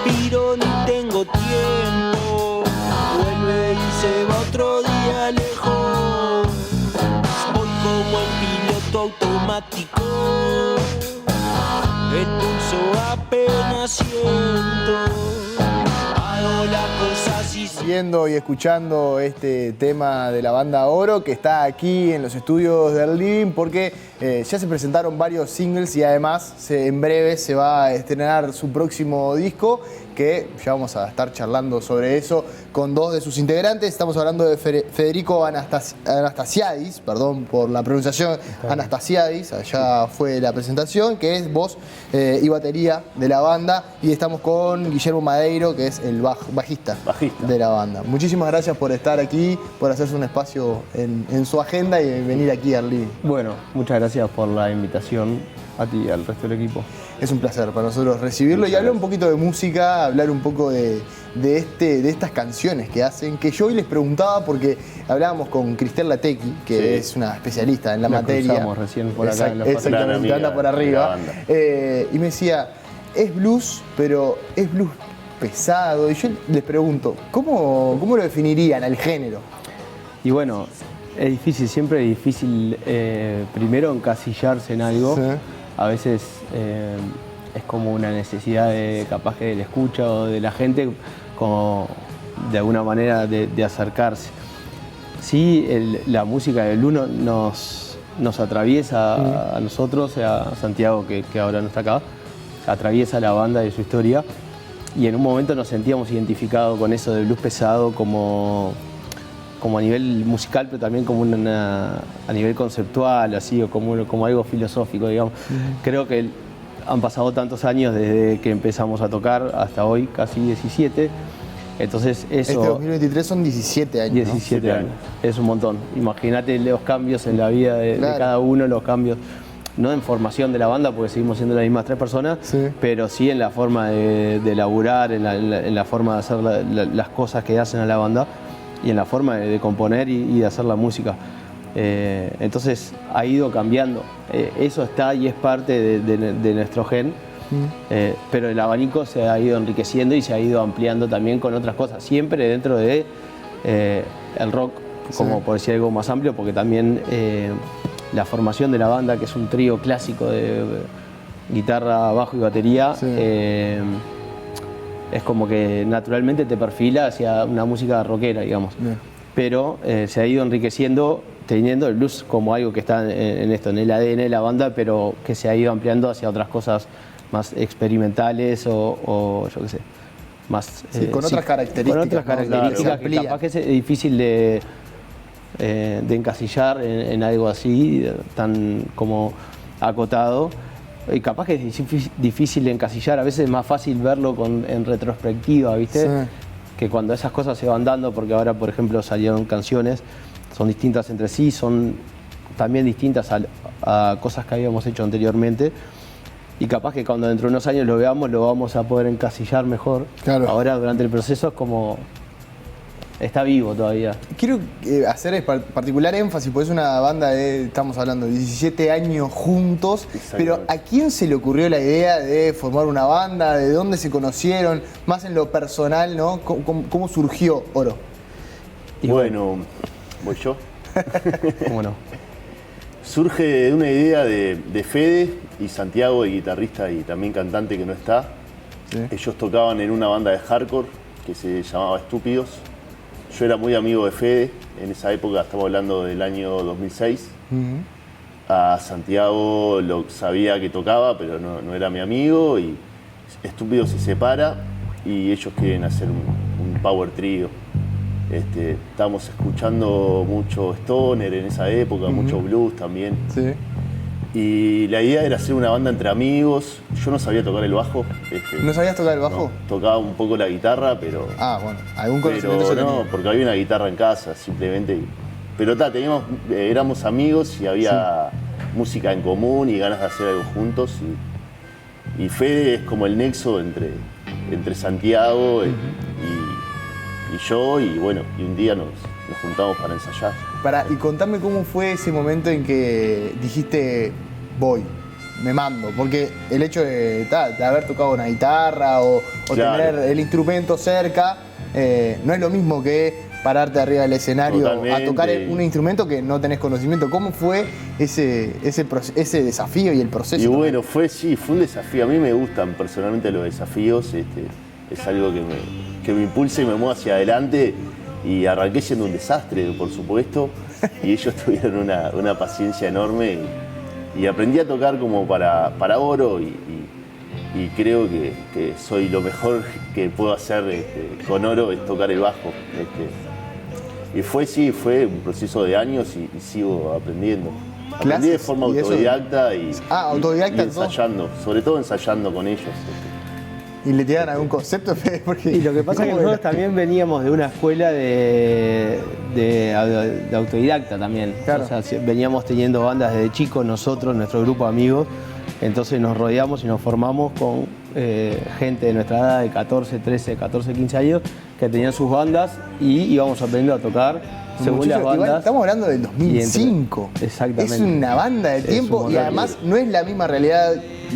respiro ni tengo tiempo. Vuelve y se va otro día lejos. Voy como en piloto automático. El pulso apenas siento. Hago las cosas y Viendo y escuchando este tema de la banda Oro, que está aquí en los estudios del Living, porque ya se presentaron varios singles y además en breve se va a estrenar su próximo disco, que ya vamos a estar charlando sobre eso con dos de sus integrantes. Estamos hablando de Federico Anastasiadis, perdón por la pronunciación, Anastasiadis, allá fue la presentación, que es voz y batería de la banda, y estamos con Guillermo Madeiro, que es el bajista de la banda. Muchísimas gracias por estar aquí, por hacerse un espacio en su agenda y venir aquí al Living. Bueno, muchas gracias por la invitación a ti y al resto del equipo. Es un placer para nosotros recibirlo y hablar un poquito de música, hablar un poco de estas canciones que hacen, que yo hoy les preguntaba porque hablábamos con Cristel Latequi, que es una especialista en la materia. Cruzamos recién por acá en los exactamente, anda por arriba. Y me decía, es blues, pero es blues pesado. Y yo les pregunto, ¿cómo lo definirían al género? Y bueno, es difícil, siempre es difícil primero encasillarse en algo. Sí. A veces es como una necesidad capaz que de la escucha o de la gente, como de alguna manera de acercarse. Sí, la música del blues nos atraviesa a nosotros, a Santiago, que ahora no está acá, atraviesa la banda y su historia. Y en un momento nos sentíamos identificados con eso del blues pesado como a nivel musical, pero también como a nivel conceptual, así, o como algo filosófico, digamos. Creo que han pasado tantos años desde que empezamos a tocar hasta hoy, casi 17. Entonces eso... Este 2023 son 17 años, 17 ¿no? años, es un montón. Imagínate los cambios en la vida de cada uno, los cambios, no en formación de la banda, porque seguimos siendo las mismas 3 personas, pero sí en la forma de laburar, en la forma de hacer las cosas que hacen a la banda, y en la forma de componer y de hacer la música. Entonces ha ido cambiando. Eso está y es parte de nuestro gen, pero el abanico se ha ido enriqueciendo y se ha ido ampliando también con otras cosas, siempre dentro de el rock, como por decir algo más amplio, porque también la formación de la banda, que es un trío clásico de guitarra, bajo y batería, es como que naturalmente te perfila hacia una música rockera, digamos. Pero se ha ido enriqueciendo, teniendo el blues como algo que está en el ADN de la banda, pero que se ha ido ampliando hacia otras cosas más experimentales o yo qué sé, más... con otras características. Con otras características que capaz que es difícil de encasillar en algo así, tan como acotado. Y capaz que es difícil de encasillar, a veces es más fácil verlo en retrospectiva, ¿viste? Sí. Que cuando esas cosas se van dando, porque ahora, por ejemplo, salieron canciones, son distintas entre sí, son también distintas a cosas que habíamos hecho anteriormente. Y capaz que cuando dentro de unos años lo veamos, lo vamos a poder encasillar mejor. Claro. Ahora, durante el proceso, es como... está vivo todavía. Quiero hacer particular énfasis, porque es una banda estamos hablando, 17 años juntos, pero ¿a quién se le ocurrió la idea de formar una banda? ¿De dónde se conocieron? Más en lo personal, ¿no? ¿Cómo surgió Oro? Y bueno, ¿voy yo? ¿Cómo no? Surge de una idea de Fede y Santiago, el guitarrista y también cantante que no está. Sí. Ellos tocaban en una banda de hardcore que se llamaba Estúpidos. Yo era muy amigo de Fede, en esa época estamos hablando del año 2006. A Santiago lo sabía que tocaba, pero no era mi amigo, y Estúpidos se separa y ellos quieren hacer un power trio. Estábamos escuchando mucho stoner en esa época, mucho blues también. Sí. Y la idea era hacer una banda entre amigos. Yo no sabía tocar el bajo. ¿No sabías tocar el bajo? No, tocaba un poco la guitarra, pero... Bueno, algún conocimiento pero yo no, tenía. porque había una guitarra en casa, simplemente. Pero éramos amigos y había música en común y ganas de hacer algo juntos. Y Fede es como el nexo entre Santiago y yo, y bueno, y un día nos juntamos para ensayar. Y contame cómo fue ese momento en que dijiste, voy, me mando. Porque el hecho de haber tocado una guitarra o Claro. tener el instrumento cerca, no es lo mismo que pararte arriba del escenario a Totalmente. tocar un instrumento que no tenés conocimiento. ¿Cómo fue ese desafío y el proceso? Y también? bueno, fue un desafío. A mí me gustan personalmente los desafíos. Es algo que me impulsa y me mueve hacia adelante. Y arranqué siendo un desastre, por supuesto. Y ellos tuvieron una paciencia enorme. Y aprendí a tocar como para oro. Y creo que soy lo mejor que puedo hacer con oro, es tocar el bajo. Y fue un proceso de años y sigo aprendiendo. Aprendí de ¿Clases? forma ¿Y eso? autodidacta y Autodidacta y ensayando, sobre todo ensayando con ellos. ¿Y le tiran algún concepto? Porque, Y lo que pasa es que ¿cómo nosotros era? también veníamos de una escuela de autodidacta también. Claro. O sea, veníamos teniendo bandas desde chicos nosotros, nuestro grupo de amigos. Entonces nos rodeamos y nos formamos con gente de nuestra edad de 14, 13, 14, 15 años que tenían sus bandas y íbamos aprendiendo a tocar según Muchachos, las igual bandas. estamos hablando del 2005. Exactamente. Es una banda de Es tiempo un y montón. además no es la misma realidad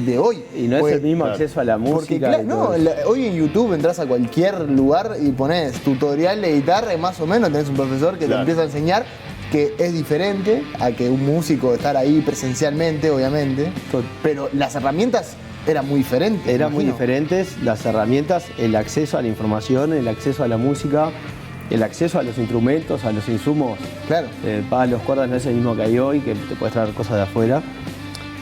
de hoy. Y no es Pues, el mismo claro. acceso a la música. Porque claro, y no, todo eso. hoy en YouTube entras a cualquier lugar y pones tutorial de guitarra y más o menos tenés un profesor que te Claro. empieza a enseñar, que es diferente a que un músico estar ahí presencialmente, obviamente. Pero las herramientas eran muy diferentes. Eran muy imagino. diferentes las herramientas, el acceso a la información, el acceso a la música, el acceso a los instrumentos, a los insumos. Claro. Palos, cuerdas no es el mismo que hay hoy, que te puedes traer cosas de afuera.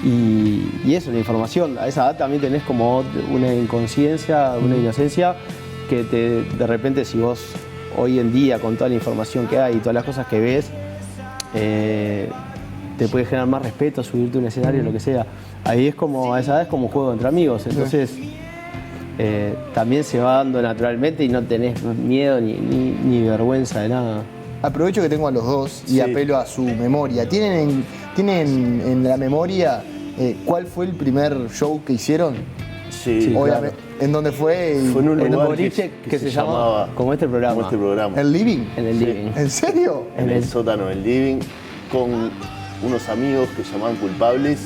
Y eso, la información. A esa edad también tenés como una inconsciencia, una inocencia, que de repente si vos hoy en día con toda la información que hay y todas las cosas que ves, te puede generar más respeto, subirte a un escenario, lo que sea. Ahí es como, a esa edad es como un juego entre amigos, entonces también se va dando naturalmente y no tenés miedo ni vergüenza de nada. Aprovecho que tengo a los dos y Sí. apelo a su memoria. ¿Tienen en la memoria cuál fue el primer show que hicieron? Sí, Obviamente. ¿En dónde fue? Fue en un En un lugar boliche que se llamaba llamaba como este programa. como este programa. ¿El living? En el Sí. living. ¿En serio? En el sótano del living, con unos amigos que se llamaban Culpables,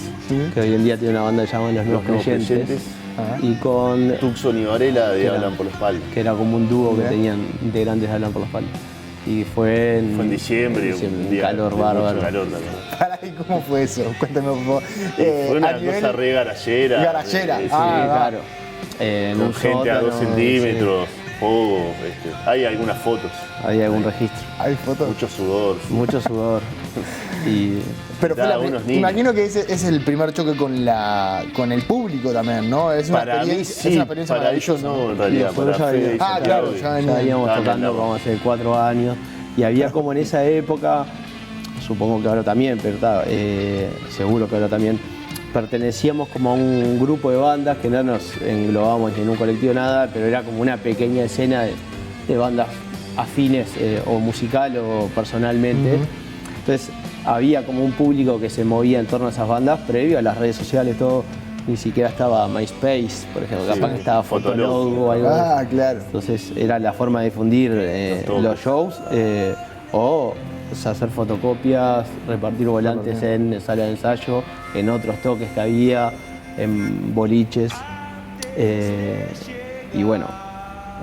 Que hoy en día tiene una banda que se llama Los Nuevos Nuevos Creyentes. Creyentes. Ajá. Y con Tucson y Varela de Que era- Hablan por la Espalda. que era como un dúo que Bien. tenían integrantes de Hablan por la Espalda. Y fue en Fue en diciembre, un día calor de mucho bárbaro. calor también. Pará, ¿y cómo fue eso? Cuéntame, por favor. Fue una a nivel- cosa re garallera. Garallera. Sí, Ah, Sí, va. claro. En con un gente a 2 sótano, centímetros, fuego. Hay algunas fotos, sí, había algún registro. ¿Hay fotos? mucho sudor. Mucho sudor. Y Pero fue Nada, unos niños. imagino que ese es el primer choque con el público también, ¿no? Es una Para mí experiencia, sí, es una experiencia para ellos maravillosa. no, en realidad. nosotros Para ya Fede y veníamos- claro, Santiago, ya ya venían. veníamos estaban tocando andando. como hace 4 años. Y había como en esa época, supongo que ahora también, pero seguro que ahora también, pertenecíamos como a un grupo de bandas que no nos englobamos ni en un colectivo nada, pero era como una pequeña escena de bandas afines o musical o personalmente. Entonces había como un público que se movía en torno a esas bandas previo a las redes sociales, todo. Ni siquiera estaba MySpace, por ejemplo, Sí, capaz que estaba Fotolog. Fotolog o algo. Ah, claro. Entonces era la forma de difundir toques. los shows o hacer fotocopias, repartir volantes en sala de ensayo, en otros toques que había, en boliches. Y bueno,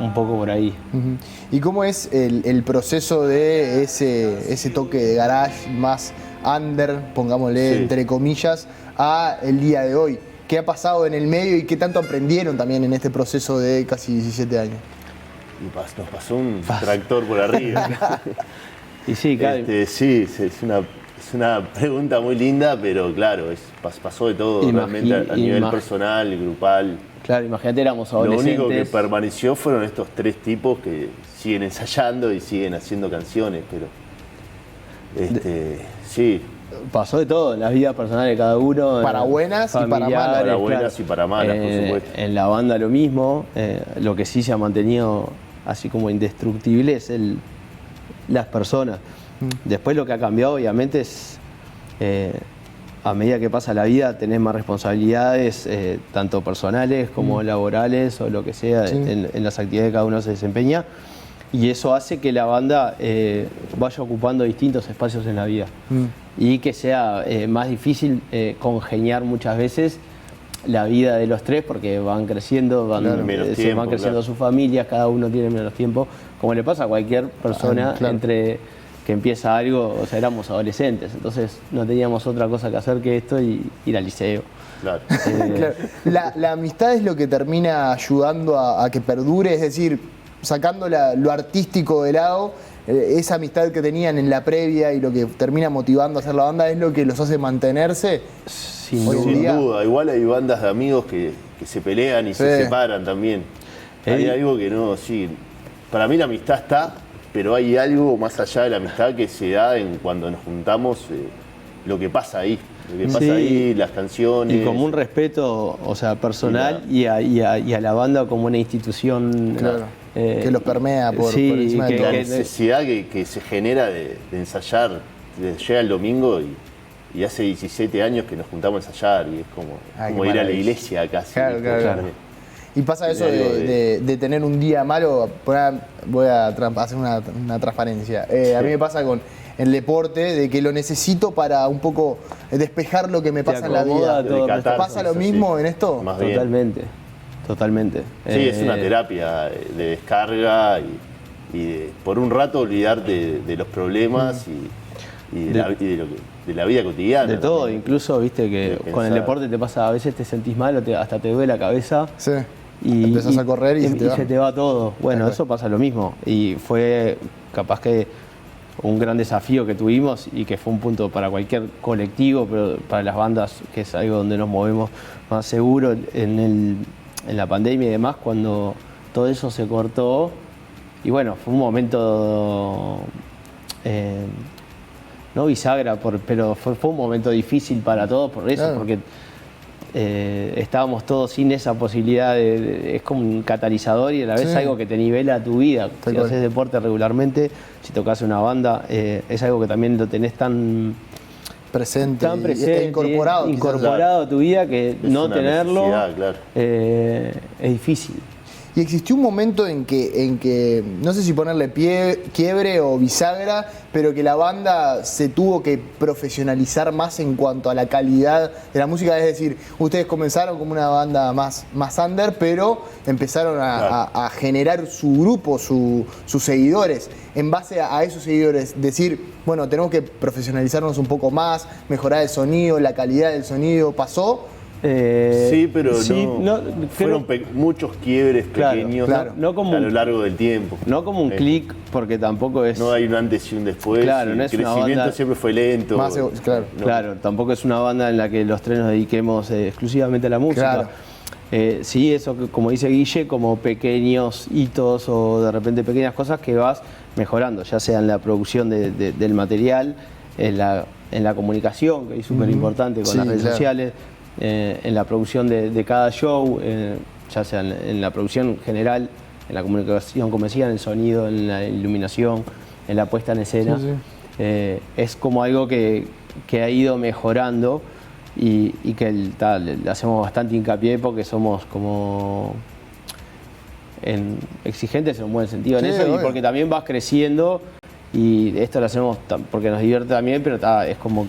un poco por ahí. Ujú. ¿Y cómo es el proceso de ese toque de garage más under, pongámosle Sí. entre comillas, a el día de hoy? ¿Qué ha pasado en el medio y qué tanto aprendieron también en este proceso de casi 17 años? Y nos pasó un tractor por arriba. Y sí, claro. Sí, es una pregunta muy linda, pero claro, pasó de todo, realmente a nivel personal, grupal. Claro, imagínate, éramos Lo adolescentes. único que permaneció fueron estos 3 tipos que siguen ensayando y siguen haciendo canciones, pero sí, Pasó de todo en la vida personal de cada uno. Para buenas y para malas. familiares, Para buenas y para malas, por supuesto. En la banda lo mismo. Lo que sí se ha mantenido así como indestructible es las personas. Después lo que ha cambiado obviamente es a medida que pasa la vida tenés más responsabilidades, tanto personales como laborales o lo que sea, Sí. en las actividades que cada uno se desempeña. Y eso hace que la banda vaya ocupando distintos espacios en la vida. Y que sea más difícil congeniar muchas veces la vida de los tres, porque van creciendo, se van creciendo sus familias, cada uno tiene menos tiempo, como le pasa a cualquier persona entre que empieza algo. O sea, éramos adolescentes, entonces no teníamos otra cosa que hacer que esto y ir al liceo. Claro. Claro. La amistad es lo que termina ayudando a que perdure, es decir, sacando lo artístico de lado, esa amistad que tenían en la previa y lo que termina motivando a hacer la banda es lo que los hace mantenerse. Sin duda. Igual hay bandas de amigos que se pelean y se separan también. Hay algo que no, sí. Para mí la amistad está, pero hay algo más allá de la amistad que se da cuando nos juntamos, lo que pasa ahí. Lo que pasa ahí, las canciones. Y como un respeto, o sea, personal y a la banda como una institución. Claro. Que los permea por encima de todo. La necesidad que se genera de ensayar. Llega el domingo y hace 17 años que nos juntamos a ensayar y es como ir a la iglesia casi. Claro. Y pasa eso de tener un día malo. Voy a hacer una transparencia. A mí me pasa con el deporte, de que lo necesito para un poco despejar lo que me pasa en la vida. ¿Te pasa lo mismo en esto? Más bien. Totalmente. Sí, es una terapia de descarga y de, por un rato, olvidarte de los problemas y de la vida cotidiana. De todo, también. Incluso, viste que con el deporte te pasa, a veces te sentís mal o hasta te duele la cabeza. Sí. Y empezás a correr y se te va todo. Bueno, eso pasa lo mismo. Y fue capaz que un gran desafío que tuvimos y que fue un punto para cualquier colectivo, pero para las bandas, que es algo donde nos movemos más seguro en la pandemia y demás, cuando todo eso se cortó. Y bueno, fue un momento, no bisagra, pero fue un momento difícil para todos por eso, porque estábamos todos sin esa posibilidad es como un catalizador y a la vez algo que te nivela tu vida. Si haces deporte regularmente, si tocas una banda, es algo que también lo tenés tan presente, incorporado a tu vida, que no tenerlo es difícil. Y existió un momento en que no sé si ponerle quiebre o bisagra, pero que la banda se tuvo que profesionalizar más en cuanto a la calidad de la música. Es decir, ustedes comenzaron como una banda más under, pero empezaron a generar su grupo, sus seguidores. En base a esos seguidores, decir, bueno, tenemos que profesionalizarnos un poco más, mejorar el sonido, la calidad del sonido. ¿Pasó? Sí, pero fueron muchos quiebres pequeños a lo largo del tiempo. No como un clic, porque tampoco es... No hay un antes y un después. Claro, no el crecimiento siempre fue lento. Claro, tampoco es una banda en la que los tres nos dediquemos exclusivamente a la música. Sí, eso como dice Guille, como pequeños hitos o de repente pequeñas cosas que vas mejorando, ya sea en la producción del material, en la comunicación, que es súper importante con las redes sociales, en la producción de cada show, ya sea en la producción general, en la comunicación comercial, en el sonido, en la iluminación, en la puesta en escena. Es como algo que ha ido mejorando y que le hacemos bastante hincapié porque somos como exigentes en un buen sentido en eso, y porque también vas creciendo y esto lo hacemos porque nos divierte también, pero es como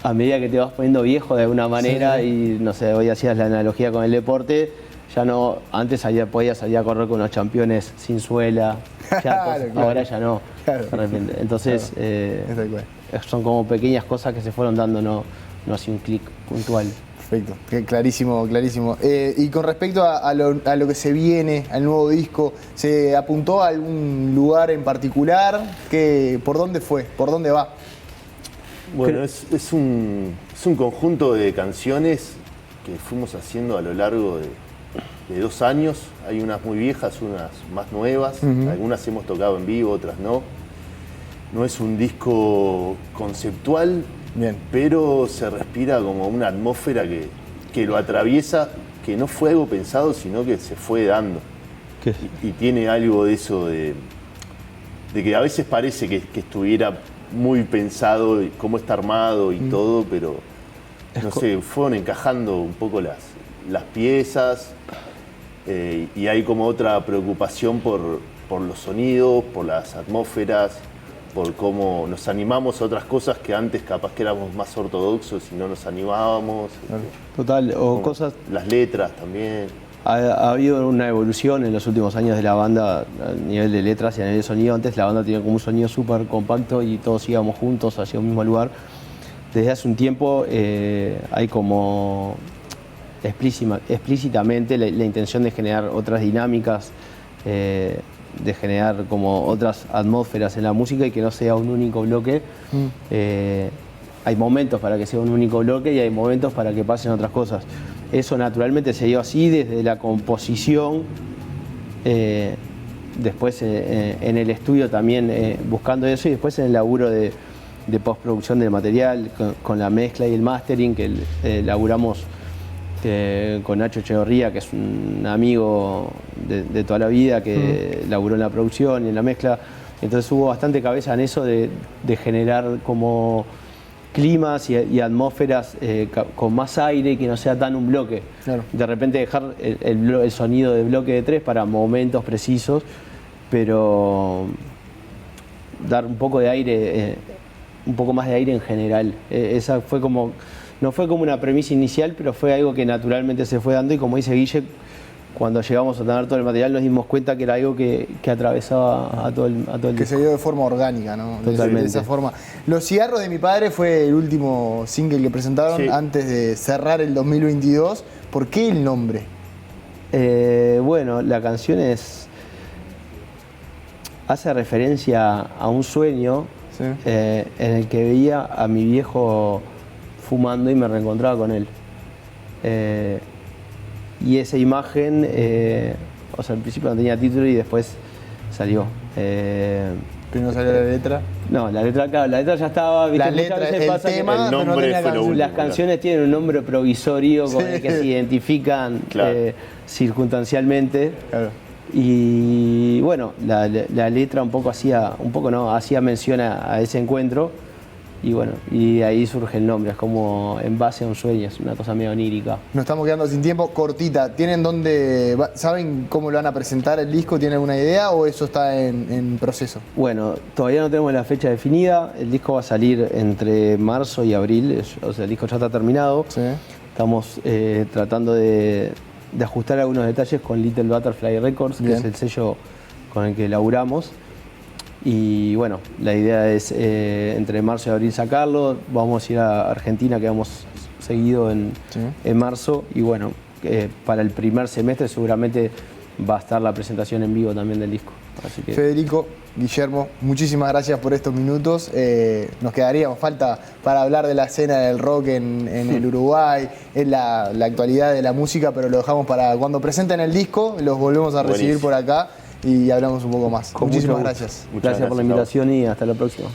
a medida que te vas poniendo viejo de alguna manera y no sé, hoy hacías la analogía con el deporte, ya no, antes podías salir a correr con los campeones sin suela, ahora ya no, de repente. Entonces son como pequeñas cosas que se fueron dando, no así un clic puntual. Perfecto, clarísimo. Y con respecto a lo que se viene, al nuevo disco, ¿se apuntó a algún lugar en particular? ¿Por dónde fue? ¿Por dónde va? Bueno, es un conjunto de canciones que fuimos haciendo a lo largo de 2 años. Hay unas muy viejas, unas más nuevas. Algunas hemos tocado en vivo, otras no. No es un disco conceptual, pero se respira como una atmósfera que lo atraviesa, que no fue algo pensado, sino que se fue dando. Y tiene algo de eso de que a veces parece que estuviera muy pensado cómo está armado y todo, pero no sé, fueron encajando un poco las piezas, y hay como otra preocupación por por los sonidos, por las atmósferas, por cómo nos animamos a otras cosas que antes capaz que éramos más ortodoxos y no nos animábamos. Total, o cosas... Las letras también. Ha habido una evolución en los últimos años de la banda a nivel de letras y a nivel de sonido. Antes la banda tenía como un sonido súper compacto y todos íbamos juntos hacia un mismo lugar. Desde hace un tiempo hay como explícitamente la intención de generar otras dinámicas, de generar como otras atmósferas en la música y que no sea un único bloque. Hay momentos para que sea un único bloque y hay momentos para que pasen otras cosas. Eso naturalmente se dio así desde la composición, después en el estudio también buscando eso y después en el laburo de postproducción del material, con la mezcla y el mastering que laburamos con Nacho Echeverría, que es un amigo de toda la vida, que laburó en la producción y en la mezcla. Entonces hubo bastante cabeza en eso de generar como climas y atmósferas con más aire y que no sea tan un bloque. Claro. De repente dejar el sonido de bloque de 3 para momentos precisos, pero dar un poco de aire, un poco más de aire en general. Esa fue como, no fue como una premisa inicial, pero fue algo que naturalmente se fue dando y como dice Guille, cuando llegamos a tener todo el material nos dimos cuenta que era algo que atravesaba a todo el que disco. se dio de forma orgánica, ¿no? Totalmente. De esa forma. Los cigarros de mi padre fue el último single que presentaron antes de cerrar el 2022. ¿Por qué el nombre? Bueno, la canción hace referencia a un sueño en el que veía a mi viejo fumando y me reencontraba con él. Y esa imagen, o sea, al principio no tenía título y después salió. ¿Primero salió la letra? No, la letra ya estaba. ¿Viste? La letra, muchas veces el pasa tema, que el nombre no tenía fue lo canción. último. las canciones tienen un nombre provisorio con el que se identifican Claro. circunstancialmente. Claro. Y bueno, la letra hacía mención a ese encuentro. Y bueno, y ahí surge el nombre, es como en base a un sueño, es una cosa medio onírica. Nos estamos quedando sin tiempo, cortita. ¿Tienen saben cómo lo van a presentar el disco? ¿Tienen alguna idea o eso está en proceso? Bueno, todavía no tenemos la fecha definida, el disco va a salir entre marzo y abril, o sea, el disco ya está terminado. Sí. Estamos tratando de ajustar algunos detalles con Little Butterfly Records, que es el sello con el que laburamos. Y bueno, la idea es entre marzo y abril sacarlo. Vamos a ir a Argentina, que vamos seguido en marzo. Y bueno, para el primer semestre seguramente va a estar la presentación en vivo también del disco. Así que... Federico, Guillermo, muchísimas gracias por estos minutos. Nos quedaríamos falta para hablar de la escena del rock en el Uruguay, en la actualidad de la música, pero lo dejamos para cuando presenten el disco, los volvemos a recibir por acá y hablamos un poco más. Muchísimas gracias. Gracias por la invitación y hasta la próxima.